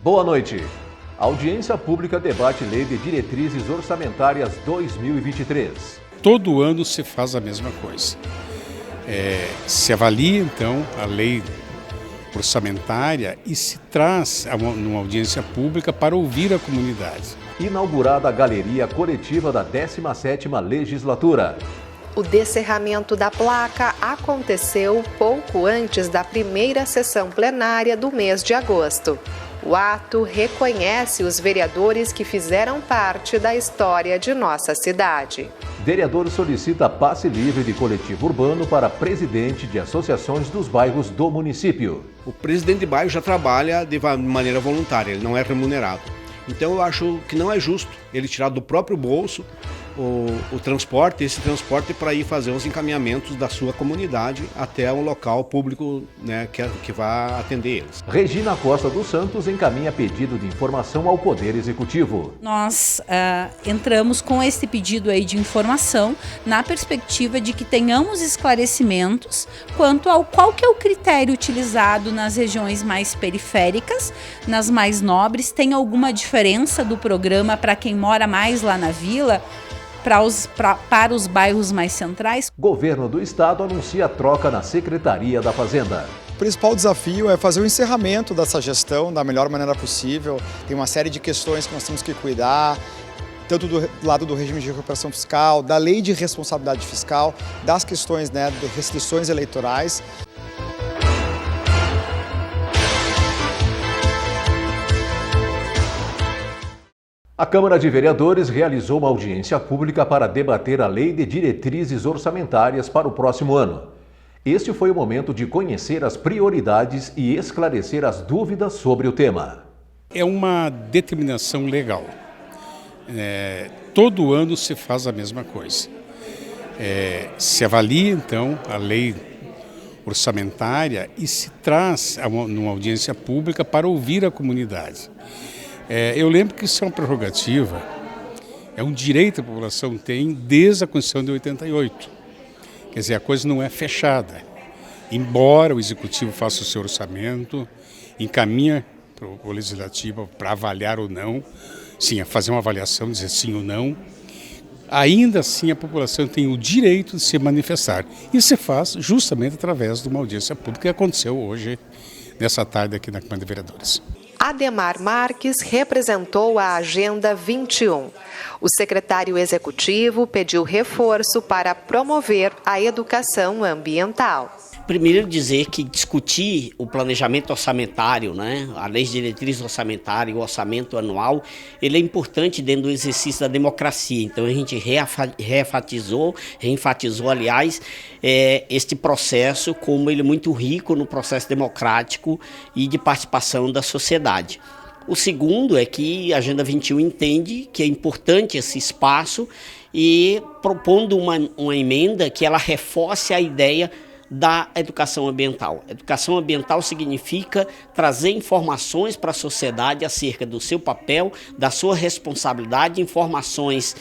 Boa noite. A audiência pública debate Lei de Diretrizes Orçamentárias 2023. Todo ano se faz a mesma coisa. Se avalia, então, a lei orçamentária e se traz numa audiência pública para ouvir a comunidade. Inaugurada a galeria coletiva da 17ª Legislatura. O descerramento da placa aconteceu pouco antes da primeira sessão plenária do mês de agosto. O ato reconhece os vereadores que fizeram parte da história de nossa cidade. Vereador solicita passe livre de coletivo urbano para presidente de associações dos bairros do município. O presidente de bairro já trabalha de maneira voluntária, ele não é remunerado. Então eu acho que não é justo ele tirar do próprio bolso o transporte, esse transporte para ir fazer os encaminhamentos da sua comunidade até um local público, né, que vai atender eles. Regina Costa dos Santos encaminha pedido de informação ao Poder Executivo. Nós entramos com esse pedido aí de informação na perspectiva de que tenhamos esclarecimentos quanto ao qual que é o critério utilizado nas regiões mais periféricas, nas mais nobres. Tem alguma diferença do programa para quem mora mais lá na vila? Para os bairros mais centrais. Governo do Estado anuncia troca na Secretaria da Fazenda. O principal desafio é fazer o encerramento dessa gestão da melhor maneira possível. Tem uma série de questões que nós temos que cuidar, tanto do lado do regime de recuperação fiscal, da lei de responsabilidade fiscal, das questões, né, de restrições eleitorais. A Câmara de Vereadores realizou uma audiência pública para debater a Lei de Diretrizes Orçamentárias para o próximo ano. Este foi o momento de conhecer as prioridades e esclarecer as dúvidas sobre o tema. É uma determinação legal. Todo ano se faz a mesma coisa. Se avalia, então, a lei orçamentária e se traz numa audiência pública para ouvir a comunidade. Eu lembro que isso é uma prerrogativa, é um direito que a população tem desde a Constituição de 88. Quer dizer, a coisa não é fechada. Embora o Executivo faça o seu orçamento, encaminha para o Legislativo para avaliar ou não, sim, a fazer uma avaliação, dizer sim ou não, ainda assim a população tem o direito de se manifestar. E se faz justamente através de uma audiência pública que aconteceu hoje, nessa tarde aqui na Câmara de Vereadores. Ademar Marques representou a Agenda 21. O secretário executivo pediu reforço para promover a educação ambiental. Primeiro dizer que discutir o planejamento orçamentário, né, a lei de diretriz orçamentária e o orçamento anual, ele é importante dentro do exercício da democracia. Então a gente reenfatizou, aliás, este processo como ele é muito rico no processo democrático e de participação da sociedade. O segundo é que a Agenda 21 entende que é importante esse espaço e propondo uma emenda que ela reforce a ideia da educação ambiental. Educação ambiental significa trazer informações para a sociedade acerca do seu papel, da sua responsabilidade, informações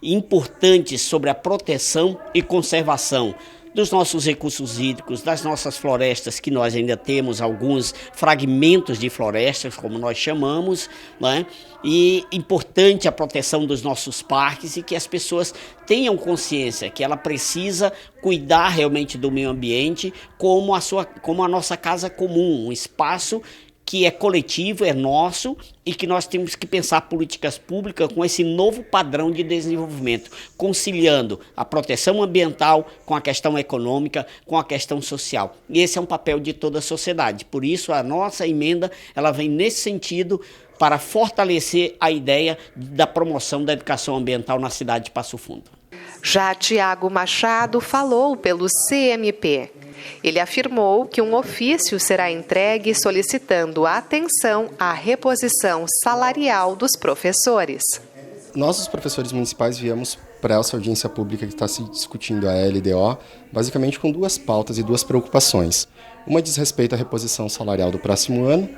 importantes sobre a proteção e conservação dos nossos recursos hídricos, das nossas florestas, que nós ainda temos alguns fragmentos de florestas, como nós chamamos, né? E importante a proteção dos nossos parques e que as pessoas tenham consciência que ela precisa cuidar realmente do meio ambiente como a nossa casa comum, um espaço que é coletivo, é nosso e que nós temos que pensar políticas públicas com esse novo padrão de desenvolvimento, conciliando a proteção ambiental com a questão econômica, com a questão social. E esse é um papel de toda a sociedade. Por isso, a nossa emenda ela vem nesse sentido para fortalecer a ideia da promoção da educação ambiental na cidade de Passo Fundo. Já Tiago Machado falou pelo CMP. Ele afirmou que um ofício será entregue solicitando atenção à reposição salarial dos professores. Nós, os professores municipais, viemos para essa audiência pública que está se discutindo a LDO, basicamente com duas pautas e duas preocupações. Uma diz respeito à reposição salarial do próximo ano,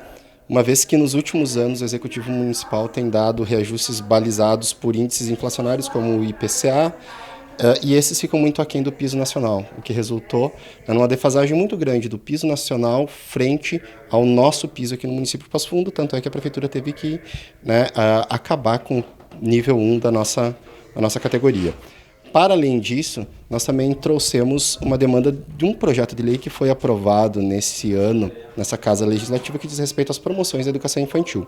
uma vez que nos últimos anos o Executivo Municipal tem dado reajustes balizados por índices inflacionários como o IPCA, e esses ficam muito aquém do piso nacional, o que resultou numa defasagem muito grande do piso nacional frente ao nosso piso aqui no município de Passo Fundo, tanto é que a prefeitura teve que, né, acabar com o nível 1 da nossa categoria. Para além disso, nós também trouxemos uma demanda de um projeto de lei que foi aprovado nesse ano, nessa Casa Legislativa, que diz respeito às promoções da educação infantil.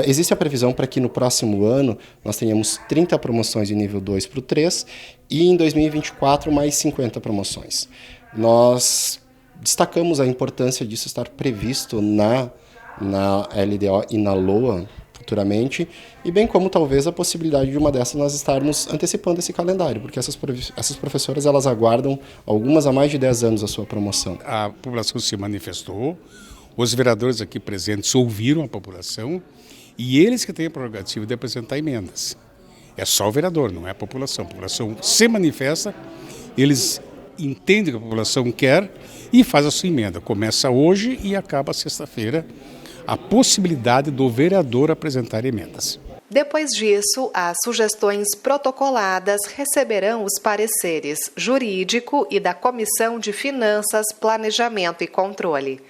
Existe a previsão para que no próximo ano nós tenhamos 30 promoções de nível 2 para o 3 e em 2024 mais 50 promoções. Nós destacamos a importância disso estar previsto na LDO e na LOA futuramente, e bem como talvez a possibilidade de uma dessas nós estarmos antecipando esse calendário, porque essas professoras elas aguardam algumas há mais de 10 anos a sua promoção. A população se manifestou, os vereadores aqui presentes ouviram a população e eles que têm a prerrogativa de apresentar emendas. É só o vereador, não é a população. A população se manifesta, eles entendem o que a população quer e faz a sua emenda. Começa hoje e acaba sexta-feira a possibilidade do vereador apresentar emendas. Depois disso, as sugestões protocoladas receberão os pareceres jurídico e da Comissão de Finanças, Planejamento e Controle.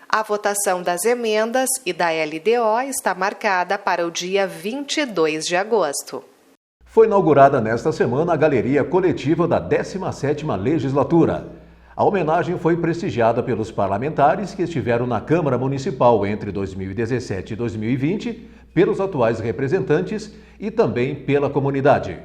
A votação das emendas e da LDO está marcada para o dia 22 de agosto. Foi inaugurada nesta semana a galeria coletiva da 17ª Legislatura. A homenagem foi prestigiada pelos parlamentares que estiveram na Câmara Municipal entre 2017 e 2020, pelos atuais representantes e também pela comunidade.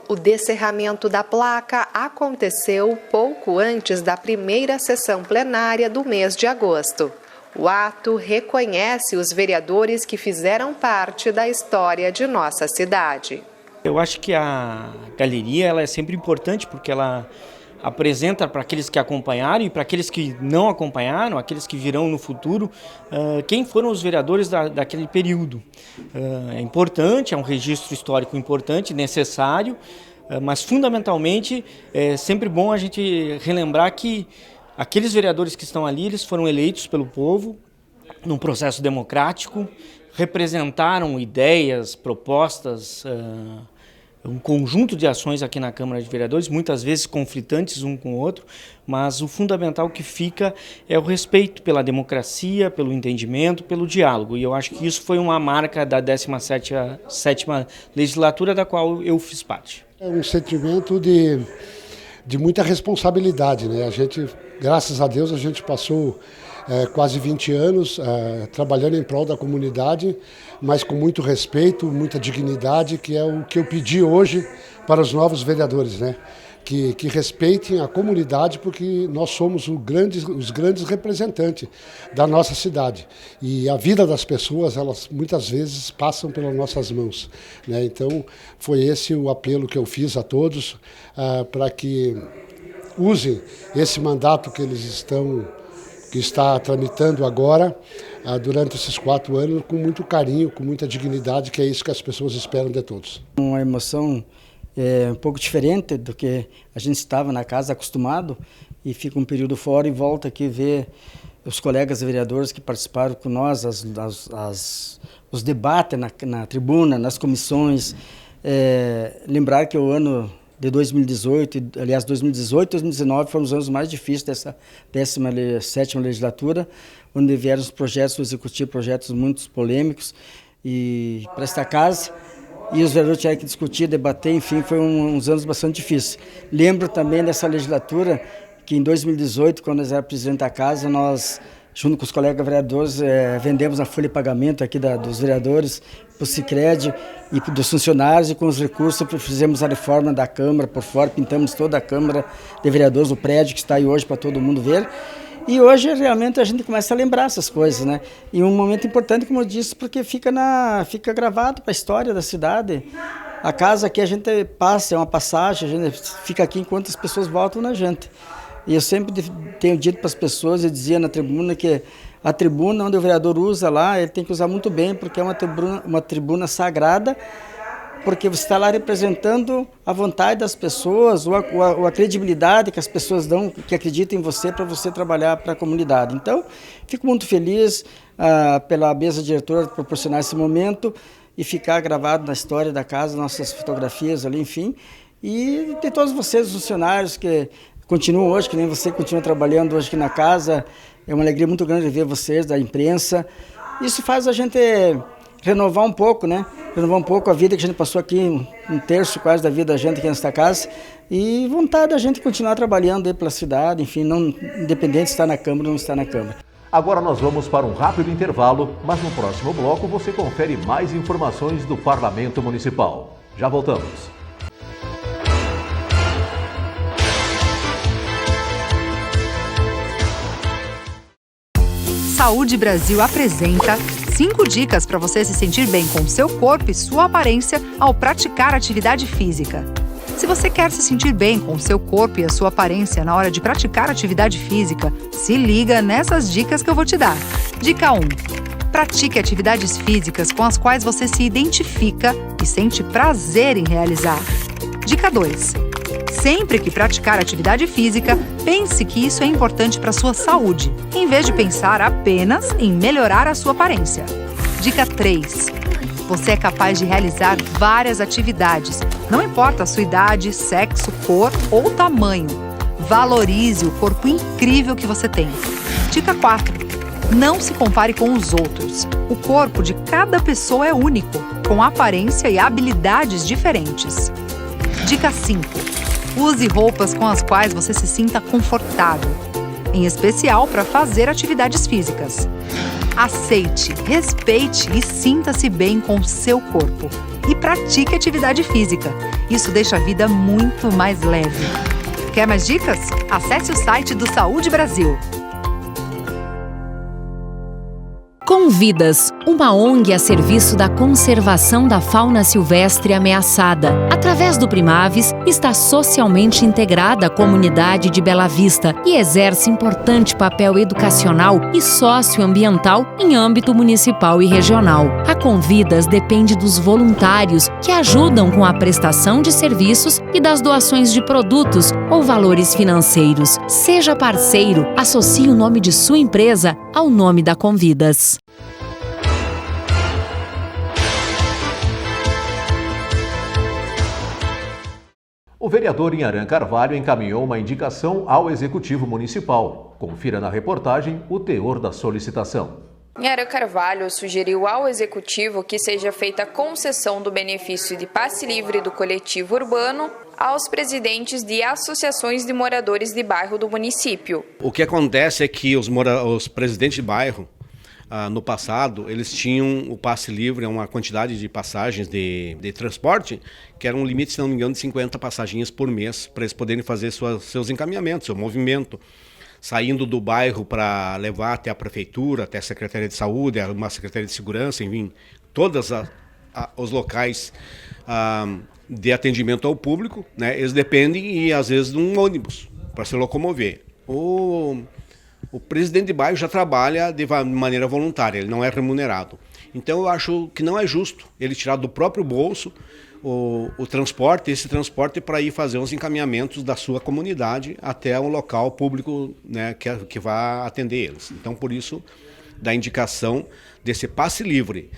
O descerramento da placa aconteceu pouco antes da primeira sessão plenária do mês de agosto. O ato reconhece os vereadores que fizeram parte da história de nossa cidade. Eu acho que a galeria ela é sempre importante porque ela apresenta para aqueles que acompanharam e para aqueles que não acompanharam, aqueles que virão no futuro, quem foram os vereadores daquele período. É importante, é um registro histórico importante, necessário, mas fundamentalmente é sempre bom a gente relembrar que aqueles vereadores que estão ali, eles foram eleitos pelo povo num processo democrático, representaram ideias, propostas, um conjunto de ações aqui na Câmara de Vereadores, muitas vezes conflitantes um com o outro, mas o fundamental que fica é o respeito pela democracia, pelo entendimento, pelo diálogo. E eu acho que isso foi uma marca da 17ª Legislatura, da qual eu fiz parte. É um sentimento de muita responsabilidade, né? A gente, graças a Deus, a gente passou quase 20 anos trabalhando em prol da comunidade, mas com muito respeito, muita dignidade, que é o que eu pedi hoje para os novos vereadores, né? Que respeitem a comunidade, porque nós somos os grandes representantes da nossa cidade. E a vida das pessoas, elas muitas vezes passam pelas nossas mãos, né? Então, foi esse o apelo que eu fiz a todos, para que usem esse mandato que está tramitando agora, durante esses 4 anos, com muito carinho, com muita dignidade, que é isso que as pessoas esperam de todos. Uma emoção um pouco diferente do que a gente estava na casa acostumado, e fica um período fora e volta aqui ver os colegas vereadores que participaram com nós, os debates na tribuna, nas comissões. Lembrar que o ano de 2018, aliás, 2018 e 2019 foram os anos mais difíceis dessa 17ª Legislatura, onde vieram os projetos do Executivo, projetos muito polêmicos e para esta casa, e os vereadores tiveram que discutir, debater, enfim, foi uns anos bastante difíceis. Lembro também dessa legislatura que em 2018, quando nós éramos presidente da casa, nós, junto com os colegas vereadores, vendemos a folha de pagamento aqui dos vereadores para o Sicredi e dos funcionários, e com os recursos fizemos a reforma da Câmara por fora, pintamos toda a Câmara de Vereadores, o prédio que está aí hoje para todo mundo ver. E hoje realmente a gente começa a lembrar essas coisas, né? E um momento importante, como eu disse, porque fica gravado para a história da cidade. A casa aqui a gente passa, é uma passagem, a gente fica aqui enquanto as pessoas voltam na gente. E eu sempre tenho dito para as pessoas, eu dizia na tribuna que a tribuna onde o vereador usa lá, ele tem que usar muito bem, porque é uma tribuna sagrada, porque você está lá representando a vontade das pessoas, ou a credibilidade que as pessoas dão, que acreditam em você, para você trabalhar para a comunidade. Então, fico muito feliz pela mesa diretora de proporcionar esse momento e ficar gravado na história da casa, nossas fotografias ali, enfim. E de todos vocês, os funcionários que continuam hoje, que nem você continua trabalhando hoje aqui na casa. É uma alegria muito grande ver vocês, da imprensa. Isso faz a gente renovar um pouco, né? Renovar um pouco a vida que a gente passou aqui, um terço quase da vida da gente aqui nesta casa. E vontade da gente continuar trabalhando aí pela cidade, enfim, não, independente de estar na Câmara ou não estar na Câmara. Agora nós vamos para um rápido intervalo, mas no próximo bloco você confere mais informações do Parlamento Municipal. Já voltamos. Saúde Brasil apresenta 5 dicas para você se sentir bem com seu corpo e sua aparência ao praticar atividade física. Se você quer se sentir bem com seu corpo e a sua aparência na hora de praticar atividade física, se liga nessas dicas que eu vou te dar. Dica 1. Pratique atividades físicas com as quais você se identifica e sente prazer em realizar. Dica 2. Sempre que praticar atividade física, pense que isso é importante para a sua saúde, em vez de pensar apenas em melhorar a sua aparência. Dica 3. Você é capaz de realizar várias atividades, não importa a sua idade, sexo, cor ou tamanho. Valorize o corpo incrível que você tem. Dica 4. Não se compare com os outros. O corpo de cada pessoa é único, com aparência e habilidades diferentes. Dica 5. Use roupas com as quais você se sinta confortável, em especial para fazer atividades físicas. Aceite, respeite e sinta-se bem com o seu corpo. E pratique atividade física. Isso deixa a vida muito mais leve. Quer mais dicas? Acesse o site do Saúde Brasil. Convidas, uma ONG a serviço da conservação da fauna silvestre ameaçada. Através do Primaves, está socialmente integrada à comunidade de Bela Vista e exerce importante papel educacional e socioambiental em âmbito municipal e regional. A Convidas depende dos voluntários que ajudam com a prestação de serviços e das doações de produtos ou valores financeiros. Seja parceiro, associe o nome de sua empresa ao nome da Convidas. O vereador Inharã Carvalho encaminhou uma indicação ao Executivo Municipal. Confira na reportagem o teor da solicitação. Inharã Carvalho sugeriu ao Executivo que seja feita a concessão do benefício de passe livre do coletivo urbano aos presidentes de associações de moradores de bairro do município. O que acontece é que os presidentes de bairro, no passado, eles tinham o passe livre, uma quantidade de passagens de transporte, que era um limite, se não me engano, de 50 passagens por mês, para eles poderem fazer seus encaminhamentos, seu movimento, saindo do bairro para levar até a prefeitura, até a Secretaria de Saúde, uma Secretaria de Segurança, enfim, todos os locais de atendimento ao público, né, eles dependem, e às vezes, de um ônibus para se locomover. O presidente de bairro já trabalha de maneira voluntária, ele não é remunerado. Então eu acho que não é justo ele tirar do próprio bolso o transporte, esse transporte para ir fazer os encaminhamentos da sua comunidade até um local público, né, que vai atender eles. Então por isso, da indicação desse passe livre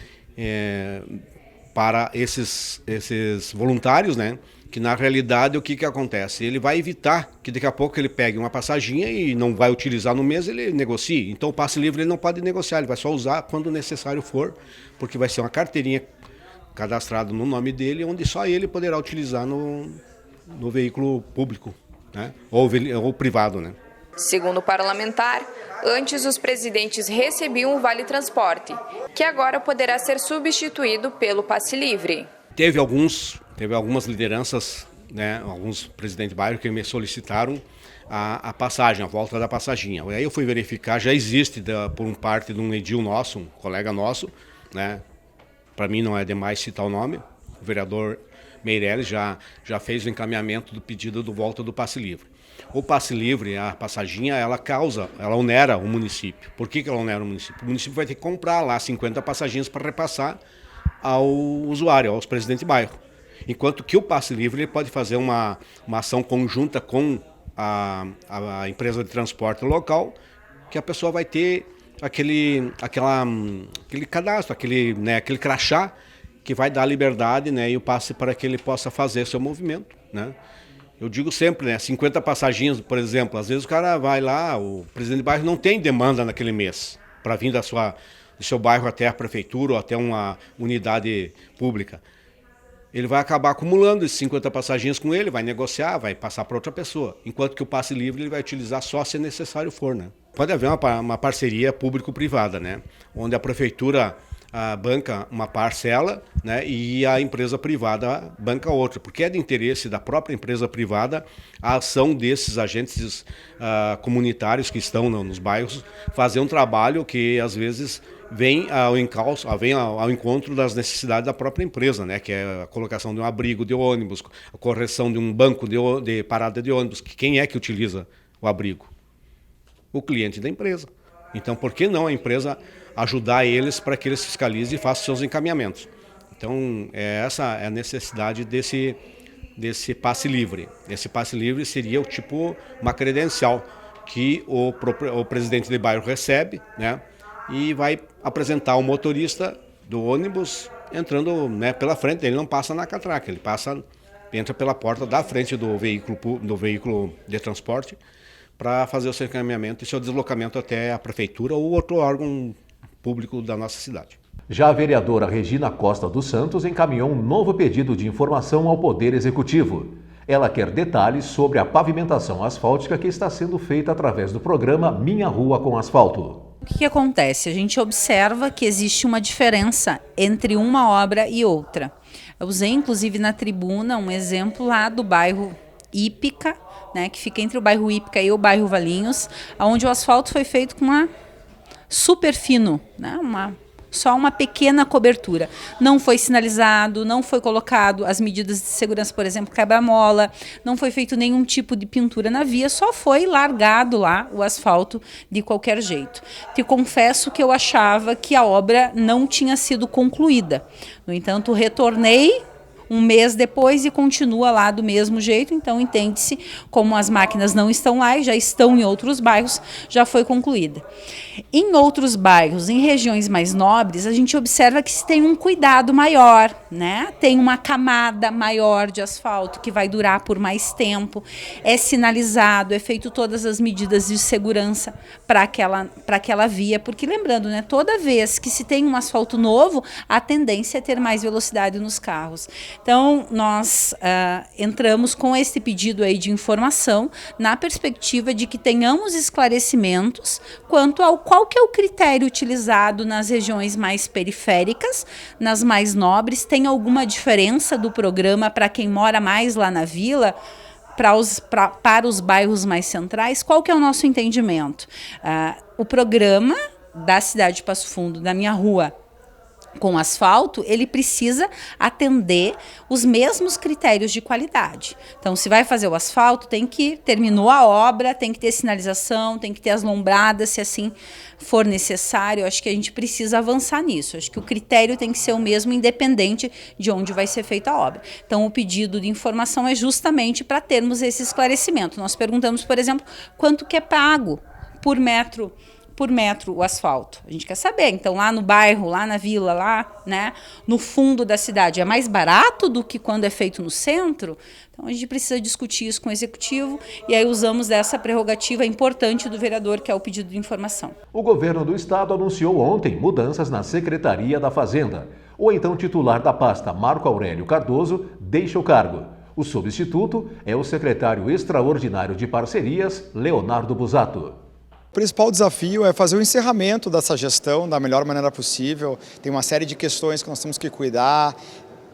para esses voluntários, né? Que na realidade o que acontece? Ele vai evitar que daqui a pouco ele pegue uma passaginha e não vai utilizar no mês, ele negocie. Então o passe livre ele não pode negociar, ele vai só usar quando necessário for, porque vai ser uma carteirinha cadastrada no nome dele, onde só ele poderá utilizar no veículo público, né? ou privado, né? Segundo o parlamentar, antes os presidentes recebiam o Vale Transporte, que agora poderá ser substituído pelo passe livre. Teve algumas lideranças, né, alguns presidentes de bairro que me solicitaram a passagem, a volta da passaginha. Aí eu fui verificar, já existe por parte de um edil nosso, um colega nosso, né? Para mim não é demais citar o nome, o vereador Meirelles já fez o encaminhamento do pedido do volta do passe livre. O passe livre, a passaginha, ela onera o município. Por que ela onera o município? O município vai ter que comprar lá 50 passaginhas para repassar ao usuário, aos presidentes de bairro. Enquanto que o passe livre ele pode fazer uma ação conjunta com a empresa de transporte local, que a pessoa vai ter aquele cadastro, aquele crachá, que vai dar liberdade, né, e o passe para que ele possa fazer seu movimento, né? Eu digo sempre, né, 50 passagens, por exemplo, às vezes o cara vai lá, o presidente de bairro não tem demanda naquele mês para vir do seu bairro até a prefeitura ou até uma unidade pública. Ele vai acabar acumulando esses 50 passagens com ele, vai negociar, vai passar para outra pessoa. Enquanto que o passe livre ele vai utilizar só se necessário for, né? Pode haver uma parceria público-privada, né? Onde a prefeitura banca uma parcela, né? E a empresa privada banca outra. Porque é de interesse da própria empresa privada a ação desses agentes comunitários que estão nos bairros fazer um trabalho que às vezes vem ao encontro das necessidades da própria empresa, né? Que é a colocação de um abrigo de ônibus, a correção de um banco de parada de ônibus. Quem é que utiliza o abrigo? O cliente da empresa. Então, por que não a empresa ajudar eles para que eles fiscalizem e façam seus encaminhamentos? Então, essa é a necessidade desse passe livre. Esse passe livre seria uma credencial que o presidente de bairro recebe, né? E vai apresentar ao motorista do ônibus entrando, né, pela frente. Ele não passa na catraca, ele entra pela porta da frente do veículo de transporte para fazer o seu encaminhamento e seu deslocamento até a prefeitura ou outro órgão público da nossa cidade. Já a vereadora Regina Costa dos Santos encaminhou um novo pedido de informação ao Poder Executivo. Ela quer detalhes sobre a pavimentação asfáltica que está sendo feita através do programa Minha Rua com Asfalto. O que acontece? A gente observa que existe uma diferença entre uma obra e outra. Eu usei, inclusive, na tribuna um exemplo lá do bairro Ípica, né, que fica entre o bairro Ípica e o bairro Valinhos, onde o asfalto foi feito com uma super fino, né, só uma pequena cobertura. Não foi sinalizado, não foi colocado as medidas de segurança, por exemplo, quebra-mola, não foi feito nenhum tipo de pintura na via, só foi largado lá o asfalto de qualquer jeito. Te confesso que eu achava que a obra não tinha sido concluída. No entanto, retornei um mês depois e continua lá do mesmo jeito, então entende-se como as máquinas não estão lá e já estão em outros bairros, já foi concluída. Em outros bairros, em regiões mais nobres, a gente observa que se tem um cuidado maior, né? Tem uma camada maior de asfalto que vai durar por mais tempo, é sinalizado, é feito todas as medidas de segurança para aquela via, porque lembrando, né, toda vez que se tem um asfalto novo, a tendência é ter mais velocidade nos carros. Então, nós entramos com esse pedido aí de informação na perspectiva de que tenhamos esclarecimentos quanto ao qual que é o critério utilizado nas regiões mais periféricas, nas mais nobres. Tem alguma diferença do programa para quem mora mais lá na vila? Para os bairros mais centrais? Qual que é o nosso entendimento? O programa da cidade de Passo Fundo, da Minha Rua com Asfalto, ele precisa atender os mesmos critérios de qualidade. Então, se vai fazer o asfalto, terminou a obra, tem que ter sinalização, tem que ter as lombradas, se assim for necessário. Eu acho que a gente precisa avançar nisso. Eu acho que o critério tem que ser o mesmo, independente de onde vai ser feita a obra. Então, o pedido de informação é justamente para termos esse esclarecimento. Nós perguntamos, por exemplo, quanto que é pago por metro o asfalto. A gente quer saber. Então, lá no bairro, lá na vila, lá, né, no fundo da cidade, é mais barato do que quando é feito no centro? Então, a gente precisa discutir isso com o executivo e aí usamos dessa prerrogativa importante do vereador, que é o pedido de informação. O governo do estado anunciou ontem mudanças na Secretaria da Fazenda. O então titular da pasta, Marco Aurélio Cardoso, deixa o cargo. O substituto é o secretário extraordinário de parcerias, Leonardo Busato. O principal desafio é fazer o encerramento dessa gestão da melhor maneira possível. Tem uma série de questões que nós temos que cuidar,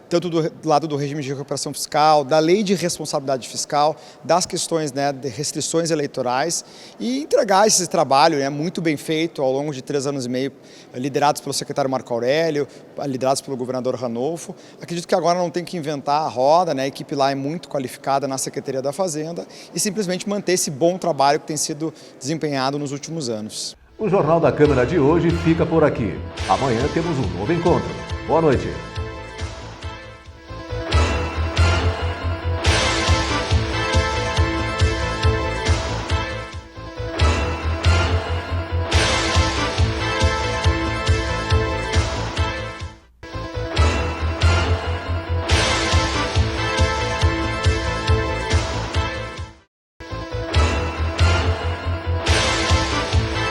tanto do lado do regime de recuperação fiscal, da lei de responsabilidade fiscal, das questões, né, de restrições eleitorais e entregar esse trabalho, né, muito bem feito ao longo de 3 anos e meio, liderados pelo secretário Marco Aurélio, liderados pelo governador Ranolfo. Acredito que agora não tem que inventar a roda, né, a equipe lá é muito qualificada na Secretaria da Fazenda e simplesmente manter esse bom trabalho que tem sido desempenhado nos últimos anos. O Jornal da Câmara de hoje fica por aqui. Amanhã temos um novo encontro. Boa noite.